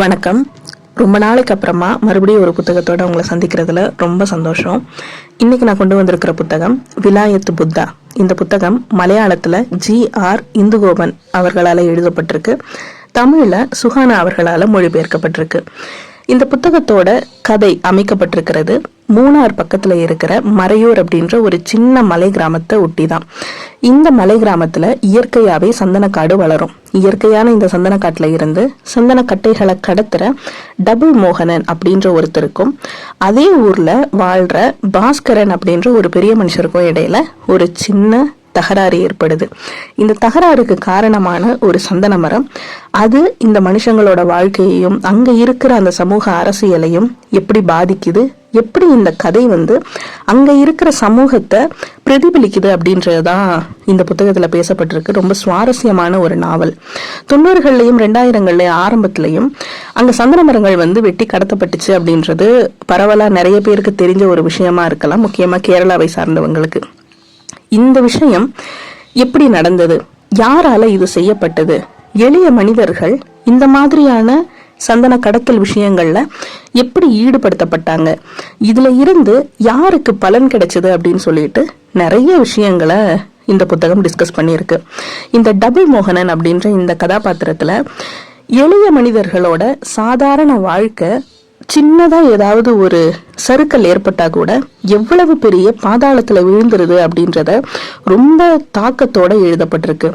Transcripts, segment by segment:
வணக்கம். ரொம்ப நாளைக்கு அப்புறமா மறுபடியும் ஒரு புத்தகத்தோட உங்களை சந்திக்கிறதுல ரொம்ப சந்தோஷம். இன்னைக்கு நான் கொண்டு வந்திருக்கிற புத்தகம் விலாயத்து புத்தா. இந்த புத்தகம் மலையாளத்துல G.R. இந்துகோபன் அவர்களால் எழுதப்பட்டிருக்கு. தமிழ்ல சுஹானா அவர்களால் மொழிபெயர்க்கப்பட்டிருக்கு. இந்த புத்தகத்தோட கதை அமைக்கப்பட்டிருக்கிறது மூணார் பக்கத்துல இருக்கிற மறையூர் அப்படின்ற ஒரு சின்ன மலை கிராமத்தை ஒட்டி தான். இந்த மலை கிராமத்துல இயற்கையாவே சந்தனக்காடு வளரும். இயற்கையான இந்த சந்தனக்காட்டுல இருந்து சந்தன கட்டைகளை கடத்துற டபுள் மோகனன் அப்படின்ற ஒருத்தருக்கும் அதே ஊர்ல வாழ்ற பாஸ்கரன் அப்படின்ற ஒரு பெரிய மனுஷருக்கும் இடையில ஒரு சின்ன தகராறு ஏற்படுது. இந்த தகராறுக்கு காரணமான ஒரு சந்தன மரம், அது இந்த மனுஷங்களோட வாழ்க்கையையும் அங்க இருக்கிற அந்த சமூக அரசியலையும் எப்படி பாதிக்குது, எப்படி இந்த கதை அங்க இருக்கிற சமூகத்தை பிரதிபலிக்குது அப்படின்றதுதான் இந்த புத்தகத்துல பேசப்பட்டிருக்கு. ரொம்ப சுவாரஸ்யமான ஒரு நாவல். 90கள்லயும் 2000கள்லயும் ஆரம்பத்திலையும் அங்க சந்தன மரங்கள் வெட்டி கடத்தப்பட்டுச்சு அப்படின்றது பரவலா நிறைய பேருக்கு தெரிஞ்ச ஒரு விஷயமா இருக்கலாம், முக்கியமா கேரளாவை சார்ந்தவங்களுக்கு. இந்த விஷயம் எப்படி நடந்தது, யாரால இது செய்யப்பட்டது, எளிய மனிதர்கள் இந்த மாதிரியான சந்தன கடத்தல் விஷயங்கள்ல எப்படி ஈடுபடுத்தப்பட்டாங்க, இதுல இருந்து யாருக்கு பலன் கிடைச்சது அப்படின்னு சொல்லிட்டு நிறைய விஷயங்களை இந்த புத்தகம் டிஸ்கஸ் பண்ணியிருக்கு. இந்த டபுள் மோகனன் அப்படின்ற இந்த கதாபாத்திரத்துல எளிய மனிதர்களோட சாதாரண வாழ்க்கை சின்னதா ஏதாவது ஒரு சறுக்கல் ஏற்பட்டா கூட எவ்வளவு பெரிய பாதாளத்துல விழுந்துருது அப்படின்றத ரொம்ப தாக்கத்தோட எழுதப்பட்டிருக்கு.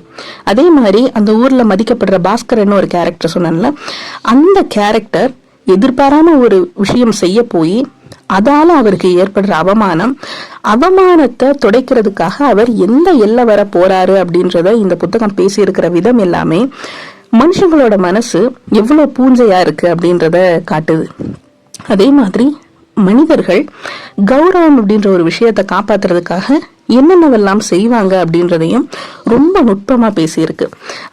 அதே மாதிரி அந்த ஊர்ல மதிக்கப்படுற பாஸ்கரன் ஒரு கேரக்டர் சொன்னேன்ல, அந்த கேரக்டர் எதிர்பாராம ஒரு விஷயம் செய்ய போய் அதால அவருக்கு ஏற்படுற அவமானத்தை துடைக்கிறதுக்காக அவர் எந்த எல்லை வர போறாரு அப்படின்றத இந்த புத்தகம் பேசியிருக்கிற விதம் எல்லாமே மனுஷங்களோட மனசு எவ்வளவு பூஞ்சையா இருக்கு அப்படின்றத காட்டுது. அதே மாதிரி மனிதர்கள் கௌரவம் அப்படின்ற ஒரு விஷயத்தை காப்பாத்துறதுக்காக என்னென்னவெல்லாம் செய்வாங்க அப்படின்றதையும் ரொம்ப நுட்பமா பேசியிருக்கு.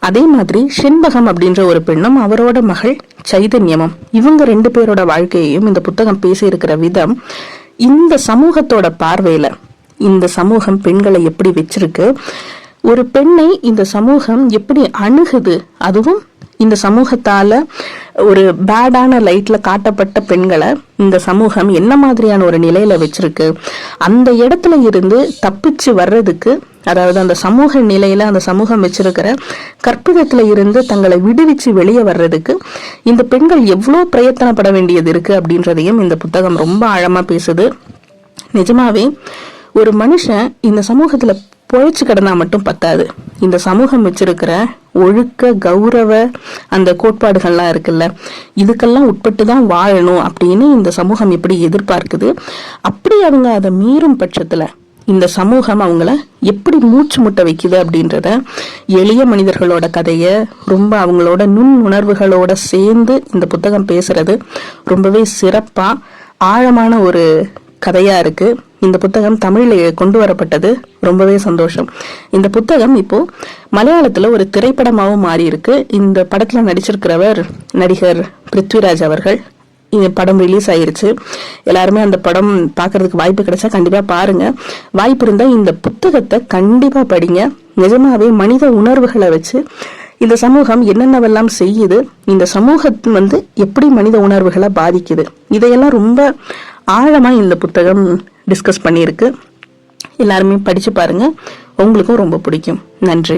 அதே மாதிரி செண்பகம் அப்படின்ற ஒரு பெண்ணும் அவரோட மகள் சைதன்யமும், இவங்க 2 பேரோட வாழ்க்கையையும் இந்த புத்தகம் பேசியிருக்கிற விதம் இந்த சமூகத்தோட பார்வையில இந்த சமூகம் பெண்களை எப்படி வச்சிருக்கு, ஒரு பெண்ணை இந்த சமூகம் எப்படி அணுகுது, அதுவும் இந்த சமூகத்தால ஒரு பேடான லைட்ல காட்டப்பட்ட பெண்களை இந்த சமூகம் என்ன மாதிரியான ஒரு நிலையில வச்சிருக்கு, அந்த இடத்துல இருந்து தப்பிச்சு வர்றதுக்கு, அதாவது அந்த சமூக நிலையில அந்த சமூகம் வச்சிருக்கிற கற்பிதத்துல இருந்து தங்களை விடுவிச்சு வெளியே வர்றதுக்கு இந்த பெண்கள் எவ்வளவு பிரயத்தனப்பட வேண்டியது இருக்கு அப்படின்றதையும் இந்த புத்தகம் ரொம்ப ஆழமா பேசுது. நிஜமாவே ஒரு மனுஷன் இந்த சமூகத்துல பொழைச்சு கிடந்தா மட்டும் பத்தாது, இந்த சமூகம் வச்சிருக்கிற ஒழுக்க கௌரவ அந்த கோட்பாடுகள்லாம் இருக்குல்ல, இதுக்கெல்லாம் உட்பட்டுதான் வாழணும் அப்படின்னு இந்த சமூகம் எப்படி எதிர்பார்க்குது. அப்படி அவங்க அதை மீறும் பட்சத்துல இந்த சமூகம் அவங்கள எப்படி மூச்சு முட்ட வைக்குது அப்படின்றத எளிய மனிதர்களோட கதைய ரொம்ப அவங்களோட நுண் உணர்வுகளோட சேர்ந்து இந்த புத்தகம் பேசுறது ரொம்பவே சிறப்பா ஆழமான ஒரு கதையா இருக்கு. இந்த புத்தகம் தமிழ்ல கொண்டு வரப்பட்டது ரொம்பவே சந்தோஷம். இந்த புத்தகம் இப்போ மலையாளத்துல ஒரு திரைப்படமாகவும் மாறி இருக்கு. இந்த படத்துல நடிச்சிருக்கிறவர் நடிகர் பிருத்விராஜ் அவர்கள். இந்த படம் ரிலீஸ் ஆயிருச்சு. எல்லாருமே அந்த படம் பாக்குறதுக்கு வாய்ப்பு கிடைச்சா கண்டிப்பா பாருங்க. வாய்ப்பு இருந்தா இந்த புத்தகத்தை கண்டிப்பா படிங்க. நிஜமாவே மனித உணர்வுகளை வச்சு இந்த சமூகம் என்னென்னவெல்லாம் செய்யுது, இந்த சமூகத்து எப்படி மனித உணர்வுகளை பாதிக்குது, இதையெல்லாம் ரொம்ப ஆழமா இந்த புத்தகம் டிஸ்கஸ் பண்ணியிருக்கு. எல்லாருமே படிச்சு பாருங்க, உங்களுக்கும் ரொம்ப பிடிக்கும். நன்றி.